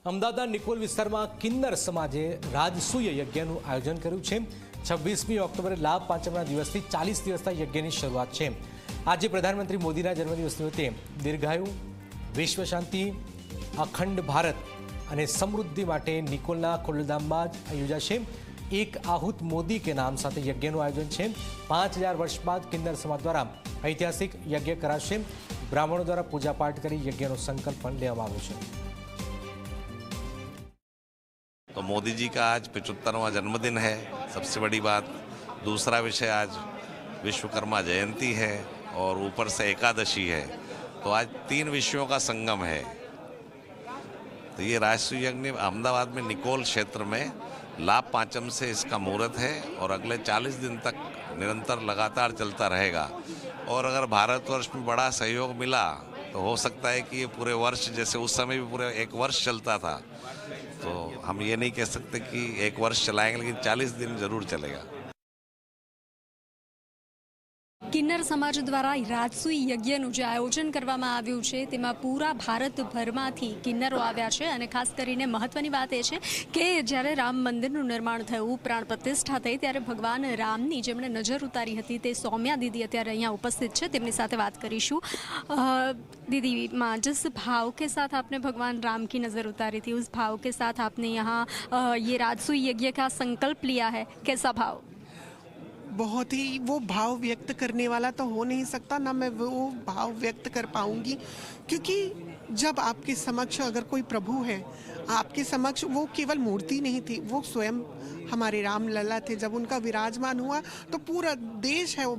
અમદાવાદના નિકોલ વિસ્તારમાં કિન્નર સમાજે રાજસૂય યજ્ઞનું આયોજન કર્યું છે। 26મી ઓક્ટોબરે લાભ પાંચમના દિવસથી 40 દિવસના યજ્ઞની શરૂઆત છે। આજે પ્રધાનમંત્રી મોદીના જન્મદિવસ નિમિત્તે દીર્ઘાયુ, વિશ્વ શાંતિ, અખંડ ભારત અને સમૃદ્ધિ માટે નિકોલના ખોડલધામમાં યોજાશે। એક आहूत मोदी के नाम साथे यज्ञનું આયોજન છે। 5000 वर्ष बाद किन्नर समाज द्वारा ऐतिहासिक यज्ञ कराशे। ब्राह्मणों द्वारा पूजा पाठ कर यज्ञનો संकल्प પણ લેવામાં આવ્યો છે। तो मोदी जी का आज 75वां जन्मदिन है, सबसे बड़ी बात। दूसरा विषय, आज विश्वकर्मा जयंती है और ऊपर से एकादशी है, तो आज 3 विषयों का संगम है। तो ये राष्ट्रीय यज्ञ अहमदाबाद में निकोल क्षेत्र में लाभ पांचम से इसका मुहूर्त है और अगले 40 दिन तक निरंतर लगातार चलता रहेगा। और अगर भारतवर्ष में बड़ा सहयोग मिला तो हो सकता है कि ये पूरे वर्ष, जैसे उस समय भी पूरे 1 वर्ष चलता था, तो हम ये नहीं कह सकते कि 1 वर्ष चलाएंगे, लेकिन 40 दिन जरूर चलेगा। किन्नर समाज द्वारा राजसूय यज्ञનું જે આયોજન કરવામાં આવ્યું છે તેમાં પૂરા ભારતભરમાંથી કિન્નરો આવ્યા છે અને ખાસ કરીને મહત્વની વાત એ છે કે જ્યારે રામ મંદિરનું નિર્માણ થયું, પ્રાણ પ્રતિષ્ઠા થઈ, ત્યારે ભગવાન રામની જેમણે નજર ઉતારી હતી તે સૌમ્યા દીદી અત્યારે અહીંયા ઉપસ્થિત છે। તેમની સાથે વાત કરીશું। दीदी माँ, जिस भाव के साथ आपने भगवान राम की नज़र उतारी थी, उस भाव के साथ आपने यहाँ ये राजसूय यज्ञ का संकल्प लिया है, कैसा भाव? बहुत ही, वो भाव व्यक्त करने वाला तो हो नहीं सकता, ना मैं वो भाव व्यक्त कर पाऊंगी, क्योंकि जब आपके समक्ष अगर कोई प्रभु है, आपके समक्ष वो केवल मूर्ति नहीं थी, वो स्वयं हमारे राम लला थे। जब उनका विराजमान हुआ तो पूरा देश है वो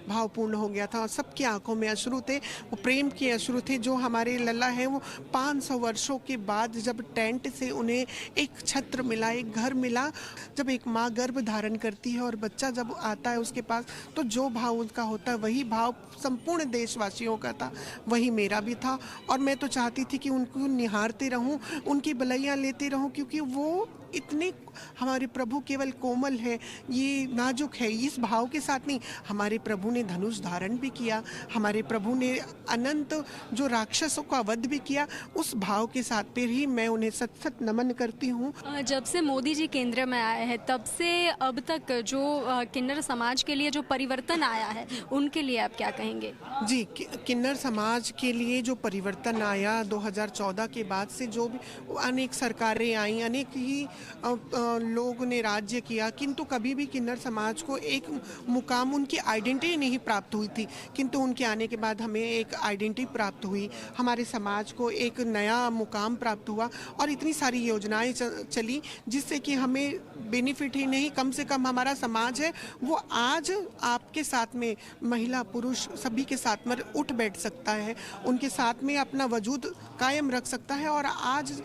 भावपूर्ण हो गया था और सबकी आंखों में अश्रु थे, वो प्रेम के अश्रु थे। जो हमारे लल्ला हैं वो 500 वर्षों के बाद जब टेंट से उन्हें एक छत्र मिला, एक घर मिला, जब एक माँ गर्भ धारण करती है और बच्चा जब आता है उसके पास, तो जो भाव उनका होता है वही भाव संपूर्ण देशवासियों का था, वही मेरा भी था। और मैं तो चाहती थी कि उनको निहारते रहूं, उनकी भलाइयाँ लेते रहूं, क्योंकि वो इतने, हमारे प्रभु केवल कोमल है, ये नाजुक है। इस भाव के साथ नहीं, हमारे प्रभु ने धनुष धारण भी किया, हमारे प्रभु ने अनंत जो राक्षसों का वध भी किया। उस भाव के साथ फिर ही मैं उन्हें सत सत नमन करती हूँ। जब से मोदी जी केंद्र में आए हैं तब से अब तक जो किन्नर समाज के लिए जो परिवर्तन आया है, उनके लिए आप क्या कहेंगे? जी, किन्नर समाज के लिए जो परिवर्तन आया 2014 के बाद से, जो भी अनेक सरकारें आई, अनेक ही लोग ने राज्य किया, किंतु कभी भी किन्नर समाज को एक मुकाम, उनकी आइडेंटिटी नहीं प्राप्त हुई थी। किंतु उनके आने के बाद हमें एक आइडेंटिटी प्राप्त हुई, हमारे समाज को एक नया मुकाम प्राप्त हुआ और इतनी सारी योजनाएं चली जिससे कि हमें बेनिफिट ही नहीं, कम से कम हमारा समाज है वो आज आपके साथ में, महिला पुरुष सभी के साथ में उठ बैठ सकता है, उनके साथ में अपना वजूद कायम रख सकता है और आज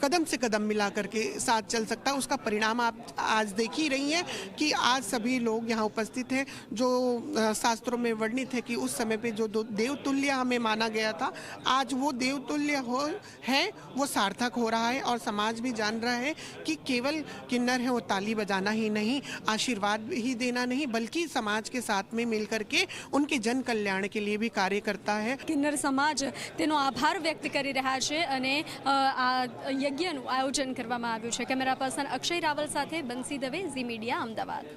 कदम से कदम मिला करके साथ चल सकता है। उसका परिणाम आप आज देख ही रही हैं कि आज सभी लोग यहाँ उपस्थित हैं। जो शास्त्रों में वर्णित है कि उस समय पे जो देवतुल्य हमें माना गया था, आज वो देवतुल्य है, वो सार्थक हो रहा है और समाज भी जान रहा है कि केवल किन्नर है वो ताली बजाना ही नहीं, आशीर्वाद ही देना नहीं, बल्कि समाज के साथ में मिल करके उनके जन कल्याण के लिए भी कार्य करता है। किन्नर समाज તેનો આભાર વ્યક્ત કરી રહ્યા છે અને આ યજ્ઞનું આયોજન કરવામાં આવ્યું છે। કેમેરા પર્સન અક્ષય રાવલ સાથે બંસી દવે, ઝી મીડિયા, અમદાવાદ।